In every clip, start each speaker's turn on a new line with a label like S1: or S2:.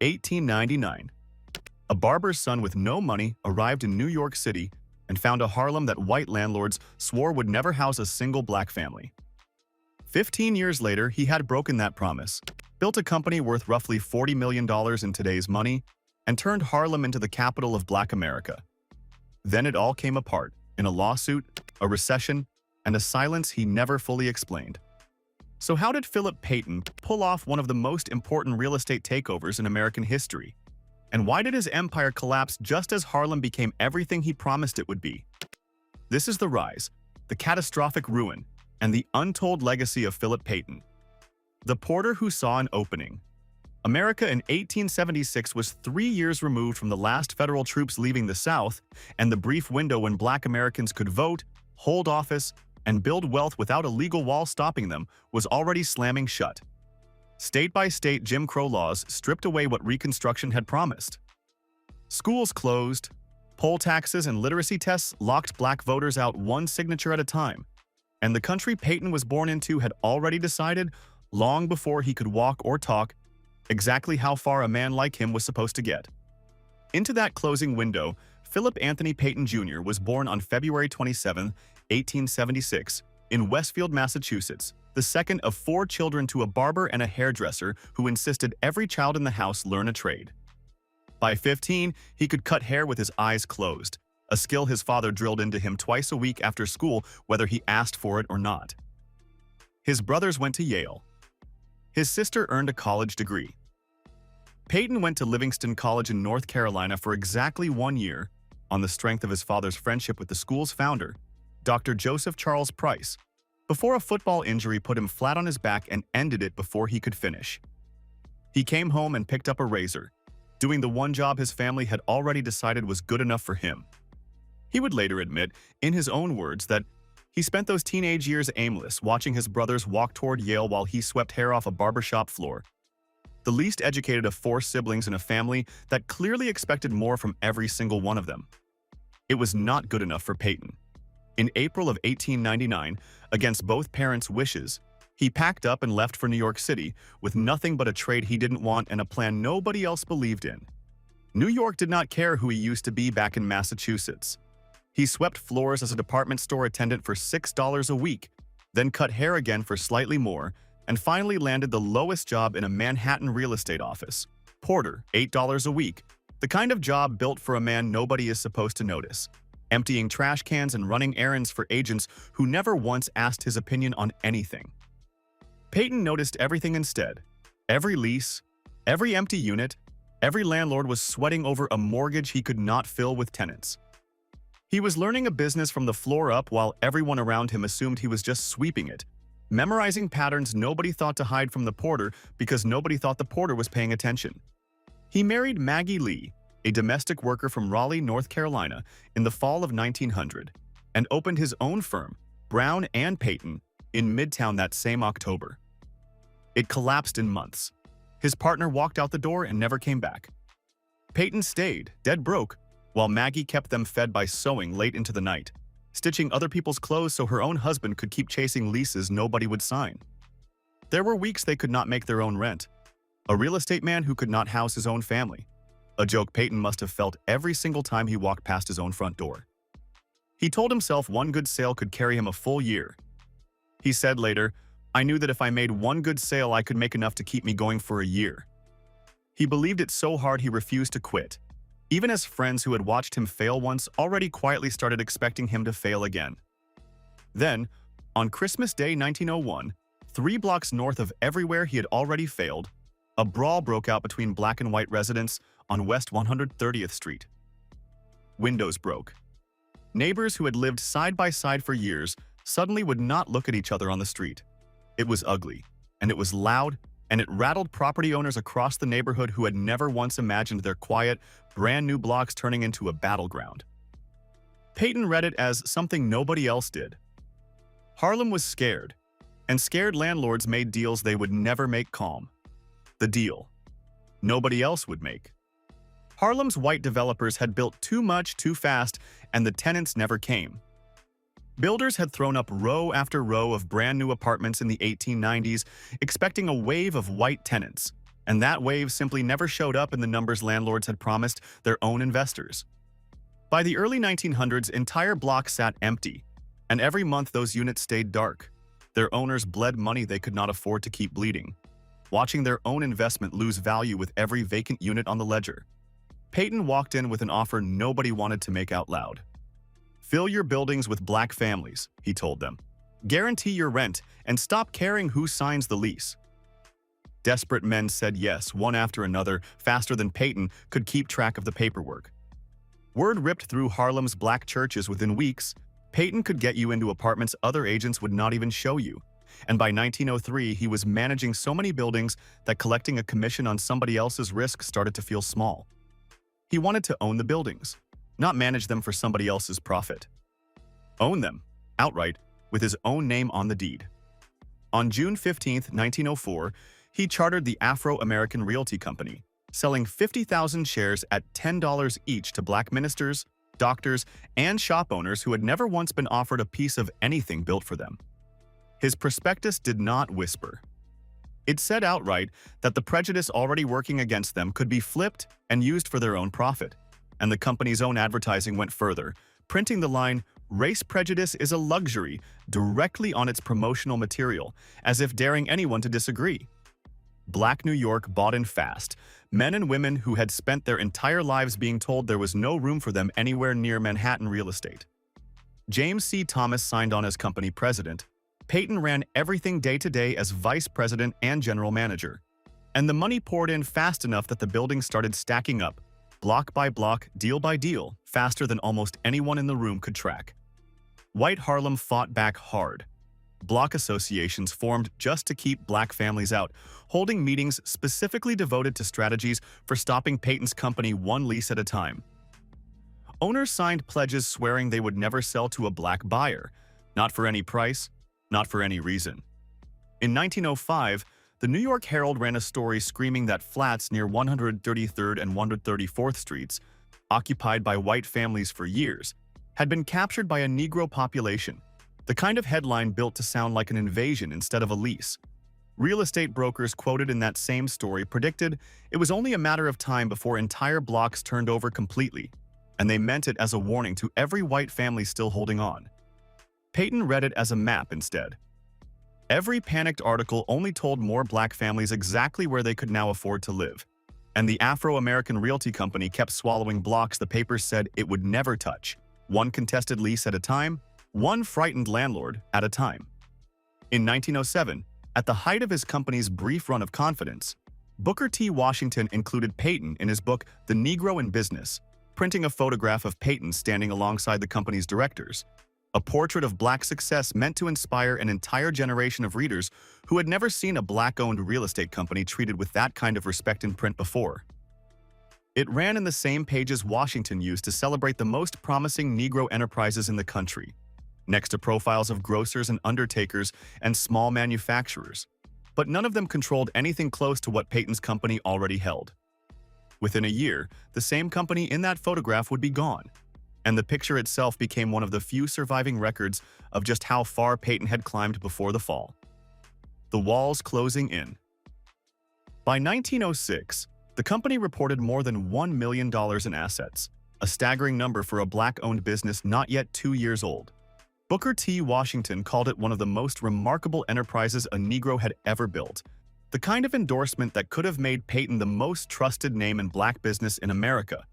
S1: 1899. A barber's son with no money arrived in New York City and found a Harlem that white landlords swore would never house a single black family. 15 years later, he had broken that promise, built a company worth roughly $40 million in today's money, and turned Harlem into the capital of Black America. Then it all came apart in a lawsuit, a recession, and a silence he never fully explained. So how did Philip Payton pull off one of the most important real estate takeovers in American history? And why did his empire collapse just as Harlem became everything he promised it would be? This is the rise, the catastrophic ruin, and the untold legacy of Philip Payton, the porter who saw an opening. America in 1876 was 3 years removed from the last federal troops leaving the South, and the brief window when Black Americans could vote, hold office, and build wealth without a legal wall stopping them was already slamming shut. State by state, Jim Crow laws stripped away what Reconstruction had promised. Schools closed, poll taxes and literacy tests locked black voters out one signature at a time, and the country Payton was born into had already decided, long before he could walk or talk, exactly how far a man like him was supposed to get. Into that closing window, Philip Anthony Payton Jr. was born on February 27, 1876, in Westfield, Massachusetts, the second of 4 children to a barber and a hairdresser who insisted every child in the house learn a trade. By 15, he could cut hair with his eyes closed, a skill his father drilled into him twice a week after school whether he asked for it or not. His brothers went to Yale. His sister earned a college degree. Payton went to Livingston College in North Carolina for exactly 1 year, on the strength of his father's friendship with the school's founder, Dr. Joseph Charles Price, before a football injury put him flat on his back and ended it before he could finish. He came home and picked up a razor, doing the one job his family had already decided was good enough for him. He would later admit, in his own words, that he spent those teenage years aimless, watching his brothers walk toward Yale while he swept hair off a barbershop floor. The least educated of 4 siblings in a family that clearly expected more from every single one of them. It was not good enough for Payton. In April of 1899, against both parents' wishes, he packed up and left for New York City with nothing but a trade he didn't want and a plan nobody else believed in. New York did not care who he used to be back in Massachusetts. He swept floors as a department store attendant for $6 a week, then cut hair again for slightly more, and finally landed the lowest job in a Manhattan real estate office, porter, $8 a week, the kind of job built for a man nobody is supposed to notice, emptying trash cans and running errands for agents who never once asked his opinion on anything. Payton noticed everything instead. Every lease, every empty unit, every landlord was sweating over a mortgage he could not fill with tenants. He was learning a business from the floor up while everyone around him assumed he was just sweeping it, memorizing patterns nobody thought to hide from the porter because nobody thought the porter was paying attention. He married Maggie Lee, a domestic worker from Raleigh, North Carolina, in the fall of 1900, and opened his own firm, Brown and Payton, in Midtown that same October. It collapsed in months. His partner walked out the door and never came back. Payton stayed, dead broke, while Maggie kept them fed by sewing late into the night, stitching other people's clothes so her own husband could keep chasing leases nobody would sign. There were weeks they could not make their own rent. A real estate man who could not house his own family. A joke Payton must have felt every single time he walked past his own front door. He told himself one good sale could carry him a full year. He said later, "I knew that if I made one good sale, I could make enough to keep me going for a year." He believed it so hard he refused to quit, even as friends who had watched him fail once already quietly started expecting him to fail again. Then, on Christmas Day 1901, 3 blocks north of everywhere he had already failed, a brawl broke out between black and white residents on West 130th Street. Windows broke. Neighbors who had lived side by side for years suddenly would not look at each other on the street. It was ugly, and it was loud, and it rattled property owners across the neighborhood who had never once imagined their quiet, brand-new blocks turning into a battleground. Payton read it as something nobody else did. Harlem was scared, and scared landlords made deals they would never make calm. The deal nobody else would make. Harlem's white developers had built too much too fast, and the tenants never came. Builders had thrown up row after row of brand new apartments in the 1890s, expecting a wave of white tenants, And that wave simply never showed up in the numbers landlords had promised their own investors. By the early 1900s, entire blocks sat empty, and every month those units stayed dark. Their owners bled money they could not afford to keep bleeding, watching their own investment lose value with every vacant unit on the ledger. Payton walked in with an offer nobody wanted to make out loud. "Fill your buildings with black families," he told them. "Guarantee your rent and stop caring who signs the lease." Desperate men said yes, one after another, faster than Payton could keep track of the paperwork. Word ripped through Harlem's black churches within weeks. Payton could get you into apartments other agents would not even show you. And by 1903, he was managing so many buildings that collecting a commission on somebody else's risk started to feel small. He wanted to own the buildings, not manage them for somebody else's profit. Own them, outright, with his own name on the deed. On June 15, 1904, he chartered the Afro-American Realty Company, selling 50,000 shares at $10 each to black ministers, doctors, and shop owners who had never once been offered a piece of anything built for them. His prospectus did not whisper. It said outright that the prejudice already working against them could be flipped and used for their own profit, and the company's own advertising went further, printing the line, "Race prejudice is a luxury," directly on its promotional material, as if daring anyone to disagree. Black New York bought in fast, men and women who had spent their entire lives being told there was no room for them anywhere near Manhattan real estate. James C. Thomas signed on as company president. Payton ran everything day-to-day as vice president and general manager. And the money poured in fast enough that the buildings started stacking up, block by block, deal by deal, faster than almost anyone in the room could track. White Harlem fought back hard. Block associations formed just to keep black families out, holding meetings specifically devoted to strategies for stopping Payton's company one lease at a time. Owners signed pledges swearing they would never sell to a black buyer, not for any price, not for any reason. In 1905, the New York Herald ran a story screaming that flats near 133rd and 134th Streets, occupied by white families for years, had been captured by a Negro population, the kind of headline built to sound like an invasion instead of a lease. Real estate brokers quoted in that same story predicted it was only a matter of time before entire blocks turned over completely, and they meant it as a warning to every white family still holding on. Payton read it as a map instead. Every panicked article only told more black families exactly where they could now afford to live, and the Afro-American Realty Company kept swallowing blocks the papers said it would never touch, one contested lease at a time, one frightened landlord at a time. In 1907, at the height of his company's brief run of confidence, Booker T. Washington included Payton in his book The Negro in Business, printing a photograph of Payton standing alongside the company's directors, a portrait of black success meant to inspire an entire generation of readers who had never seen a black-owned real estate company treated with that kind of respect in print before. It ran in the same pages Washington used to celebrate the most promising Negro enterprises in the country, next to profiles of grocers and undertakers and small manufacturers, but none of them controlled anything close to what Payton's company already held. Within a year, the same company in that photograph would be gone, and the picture itself became one of the few surviving records of just how far Payton had climbed before the fall. The walls closing in. By 1906, the company reported more than $1 million in assets, a staggering number for a black-owned business not yet 2 years old. Booker T. Washington called it one of the most remarkable enterprises a Negro had ever built, the kind of endorsement that could have made Payton the most trusted name in black business in America.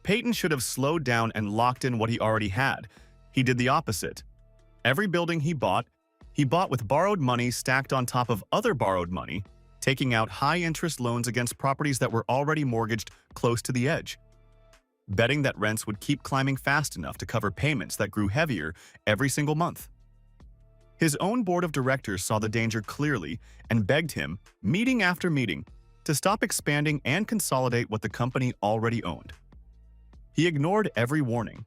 S1: Payton should have slowed down and locked in what he already had. He did the opposite. Every building he bought with borrowed money stacked on top of other borrowed money, taking out high-interest loans against properties that were already mortgaged close to the edge, betting that rents would keep climbing fast enough to cover payments that grew heavier every single month. His own board of directors saw the danger clearly and begged him, meeting after meeting, to stop expanding and consolidate what the company already owned. He ignored every warning.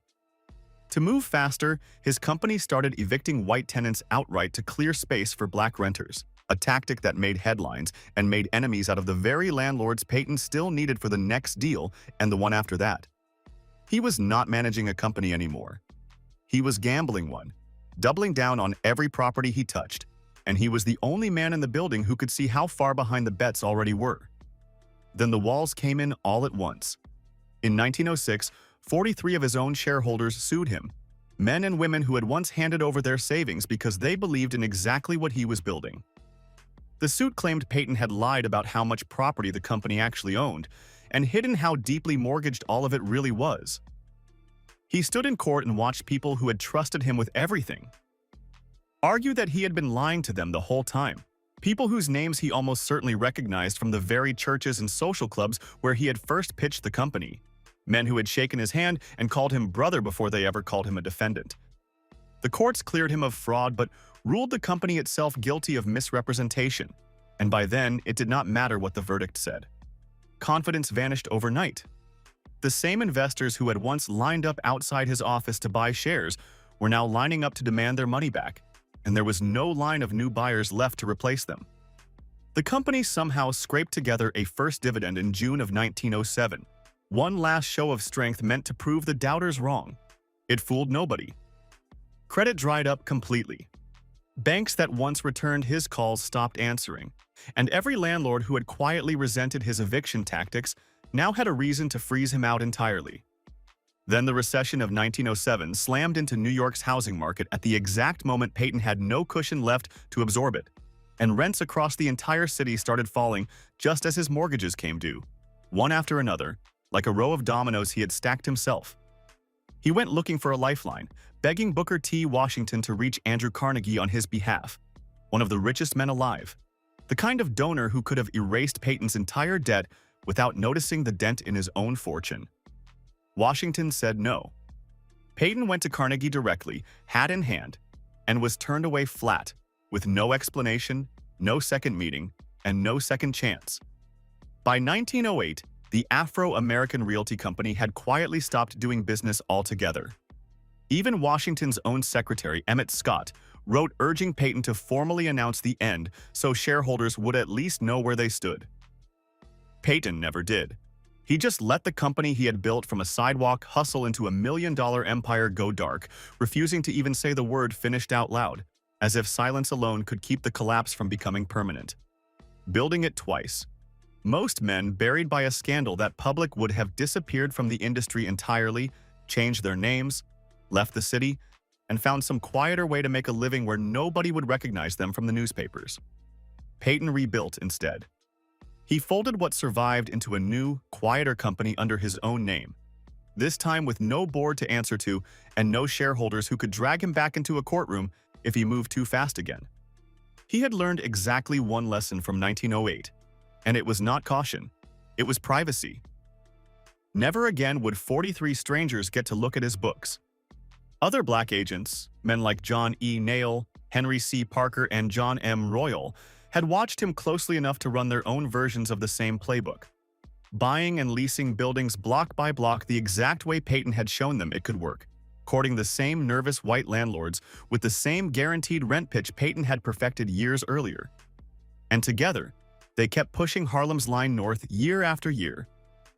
S1: To move faster, his company started evicting white tenants outright to clear space for black renters, a tactic that made headlines and made enemies out of the very landlords Payton still needed for the next deal and the one after that. He was not managing a company anymore. He was gambling one, doubling down on every property he touched, and he was the only man in the building who could see how far behind the bets already were. Then the walls came in all at once. In 1906, 43 of his own shareholders sued him, men and women who had once handed over their savings because they believed in exactly what he was building. The suit claimed Payton had lied about how much property the company actually owned and hidden how deeply mortgaged all of it really was. He stood in court and watched people who had trusted him with everything argue that he had been lying to them the whole time. People whose names he almost certainly recognized from the very churches and social clubs where he had first pitched the company. Men who had shaken his hand and called him brother before they ever called him a defendant. The courts cleared him of fraud but ruled the company itself guilty of misrepresentation, and by then it did not matter what the verdict said. Confidence vanished overnight. The same investors who had once lined up outside his office to buy shares were now lining up to demand their money back, and there was no line of new buyers left to replace them. The company somehow scraped together a first dividend in June of 1907, one last show of strength meant to prove the doubters wrong. It fooled nobody. Credit dried up completely. Banks that once returned his calls stopped answering, and every landlord who had quietly resented his eviction tactics now had a reason to freeze him out entirely. Then the recession of 1907 slammed into New York's housing market at the exact moment Payton had no cushion left to absorb it, and rents across the entire city started falling just as his mortgages came due, one after another, like a row of dominoes he had stacked himself. He went looking for a lifeline, begging Booker T. Washington to reach Andrew Carnegie on his behalf, one of the richest men alive, the kind of donor who could have erased Payton's entire debt without noticing the dent in his own fortune. Washington said no. Payton went to Carnegie directly, hat in hand, and was turned away flat, with no explanation, no second meeting, and no second chance. By 1908, the Afro-American Realty Company had quietly stopped doing business altogether. Even Washington's own secretary, Emmett Scott, wrote urging Payton to formally announce the end so shareholders would at least know where they stood. Payton never did. He just let the company he had built from a sidewalk hustle into a million-dollar empire go dark, refusing to even say the word finished out loud, as if silence alone could keep the collapse from becoming permanent. Building it twice. Most men buried by a scandal that public would have disappeared from the industry entirely, changed their names, left the city, and found some quieter way to make a living where nobody would recognize them from the newspapers. Payton rebuilt instead. He folded what survived into a new, quieter company under his own name, this time with no board to answer to and no shareholders who could drag him back into a courtroom if he moved too fast again. He had learned exactly one lesson from 1908, and it was not caution, it was privacy. Never again would 43 strangers get to look at his books. Other black agents, men like John E. Nail, Henry C. Parker, and John M. Royal, had watched him closely enough to run their own versions of the same playbook, buying and leasing buildings block by block the exact way Payton had shown them it could work, courting the same nervous white landlords with the same guaranteed rent pitch Payton had perfected years earlier. And together, they kept pushing Harlem's line north year after year,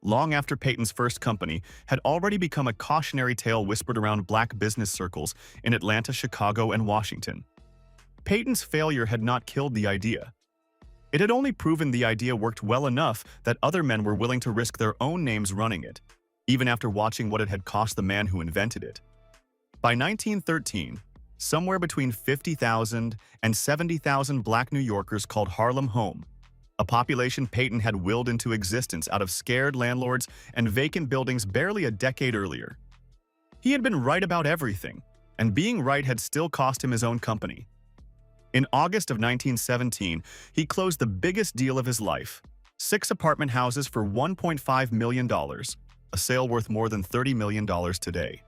S1: long after Payton's first company had already become a cautionary tale whispered around black business circles in Atlanta, Chicago, and Washington. Payton's failure had not killed the idea. It had only proven the idea worked well enough that other men were willing to risk their own names running it, even after watching what it had cost the man who invented it. By 1913, somewhere between 50,000 and 70,000 black New Yorkers called Harlem home, a population Payton had willed into existence out of scared landlords and vacant buildings barely a decade earlier. He had been right about everything, and being right had still cost him his own company. In August of 1917, he closed the biggest deal of his life, 6 apartment houses for $1.5 million, a sale worth more than $30 million today.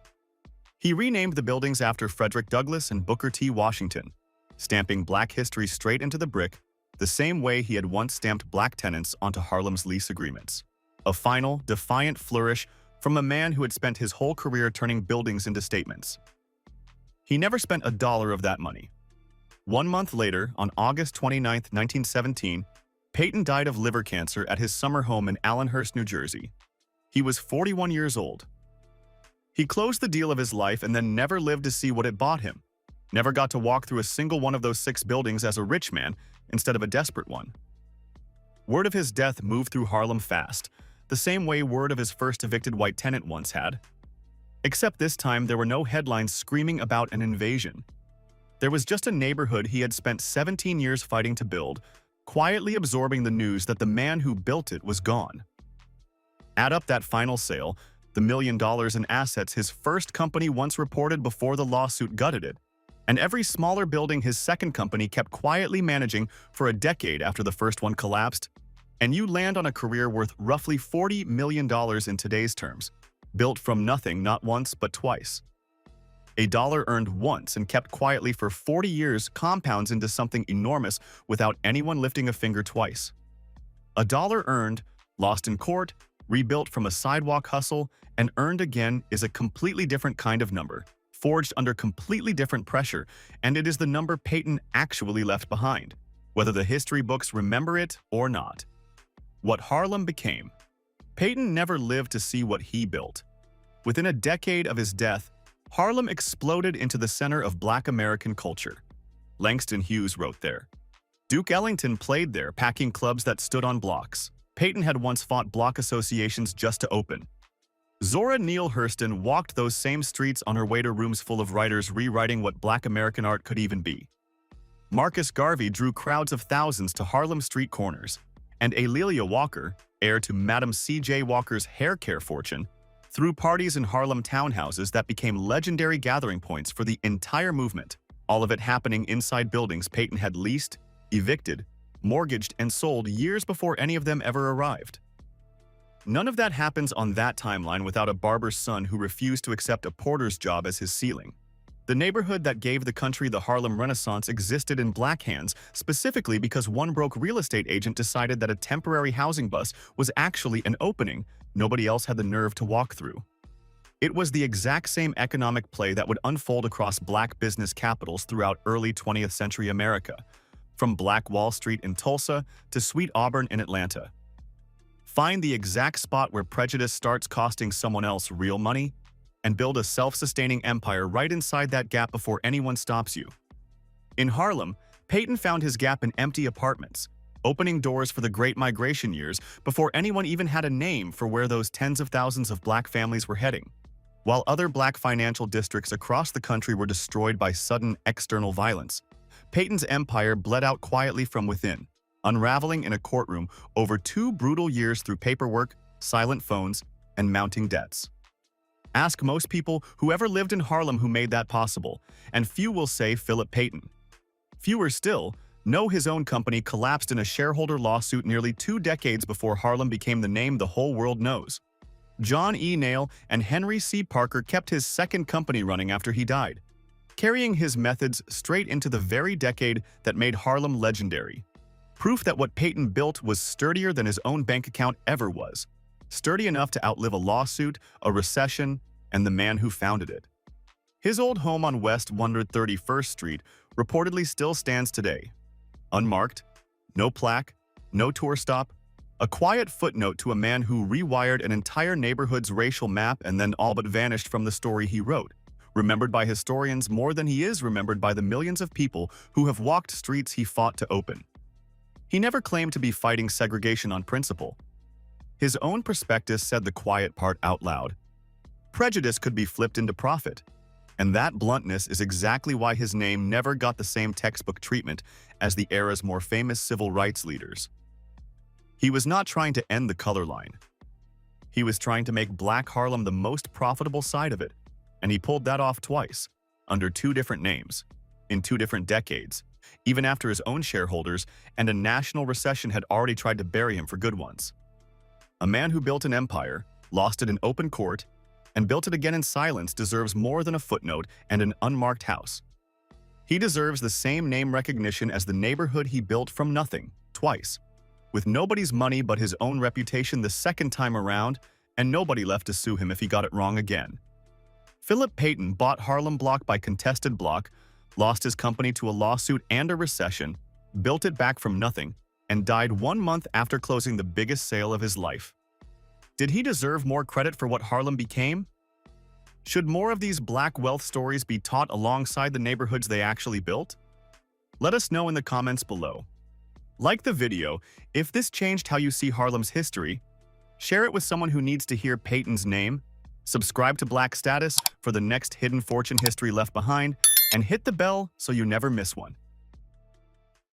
S1: He renamed the buildings after Frederick Douglass and Booker T. Washington, stamping black history straight into the brick, the same way he had once stamped black tenants onto Harlem's lease agreements. A final, defiant flourish from a man who had spent his whole career turning buildings into statements. He never spent a dollar of that money. 1 month later, on August 29, 1917, Payton died of liver cancer at his summer home in Allenhurst, New Jersey. He was 41 years old. He closed the deal of his life and then never lived to see what it bought him. Never got to walk through a single one of those 6 buildings as a rich man instead of a desperate one. Word of his death moved through Harlem fast, the same way word of his first evicted white tenant once had. Except this time there were no headlines screaming about an invasion. There was just a neighborhood he had spent 17 years fighting to build, quietly absorbing the news that the man who built it was gone. Add up that final sale, the $1 million in assets his first company once reported before the lawsuit gutted it, and every smaller building his second company kept quietly managing for a decade after the first one collapsed, and you land on a career worth roughly $40 million in today's terms, built from nothing not once but twice. A dollar earned once and kept quietly for 40 years compounds into something enormous without anyone lifting a finger twice. A dollar earned, lost in court, rebuilt from a sidewalk hustle, and earned again is a completely different kind of number, forged under completely different pressure, and it is the number Payton actually left behind, whether the history books remember it or not. What Harlem became. Payton never lived to see what he built. Within a decade of his death, Harlem exploded into the center of Black American culture. Langston Hughes wrote there. Duke Ellington played there, packing clubs that stood on blocks. Payton had once fought block associations just to open. Zora Neale Hurston walked those same streets on her way to rooms full of writers rewriting what Black American art could even be. Marcus Garvey drew crowds of thousands to Harlem street corners, and A'Lelia Walker, heir to Madam C.J. Walker's hair care fortune, threw parties in Harlem townhouses that became legendary gathering points for the entire movement, all of it happening inside buildings Payton had leased, evicted, mortgaged, and sold years before any of them ever arrived. None of that happens on that timeline without a barber's son who refused to accept a porter's job as his ceiling. The neighborhood that gave the country the Harlem Renaissance existed in black hands, specifically because one broke real estate agent decided that a temporary housing bus was actually an opening nobody else had the nerve to walk through. It was the exact same economic play that would unfold across black business capitals throughout early 20th century America, from Black Wall Street in Tulsa to Sweet Auburn in Atlanta. Find the exact spot where prejudice starts costing someone else real money, and build a self-sustaining empire right inside that gap before anyone stops you. In Harlem, Payton found his gap in empty apartments, opening doors for the Great Migration years before anyone even had a name for where those tens of thousands of black families were heading. While other black financial districts across the country were destroyed by sudden external violence, Payton's empire bled out quietly from within, unraveling in a courtroom over 2 brutal years through paperwork, silent phones, and mounting debts. Ask most people who ever lived in Harlem who made that possible, and few will say Philip Payton. Fewer still know his own company collapsed in a shareholder lawsuit nearly 2 decades before Harlem became the name the whole world knows. John E. Nail and Henry C. Parker kept his second company running after he died, carrying his methods straight into the very decade that made Harlem legendary. Proof that what Payton built was sturdier than his own bank account ever was. Sturdy enough to outlive a lawsuit, a recession, and the man who founded it. His old home on West 131st Street reportedly still stands today. Unmarked, no plaque, no tour stop, a quiet footnote to a man who rewired an entire neighborhood's racial map and then all but vanished from the story he wrote, remembered by historians more than he is remembered by the millions of people who have walked streets he fought to open. He never claimed to be fighting segregation on principle. His own prospectus said the quiet part out loud. Prejudice could be flipped into profit, and that bluntness is exactly why his name never got the same textbook treatment as the era's more famous civil rights leaders. He was not trying to end the color line. He was trying to make Black Harlem the most profitable side of it, and he pulled that off twice, under 2 different names, in 2 different decades, even after his own shareholders and a national recession had already tried to bury him for good once. A man who built an empire, lost it in open court, and built it again in silence deserves more than a footnote and an unmarked house. He deserves the same name recognition as the neighborhood he built from nothing, twice, with nobody's money but his own reputation the second time around, and nobody left to sue him if he got it wrong again. Philip Payton bought Harlem block by contested block, lost his company to a lawsuit and a recession, built it back from nothing, and died 1 month after closing the biggest sale of his life. Did he deserve more credit for what Harlem became? Should more of these black wealth stories be taught alongside the neighborhoods they actually built? Let us know in the comments below. Like the video if this changed how you see Harlem's history. Share it with someone who needs to hear Payton's name. Subscribe to Black Status for the next hidden fortune history left behind, and hit the bell so you never miss one.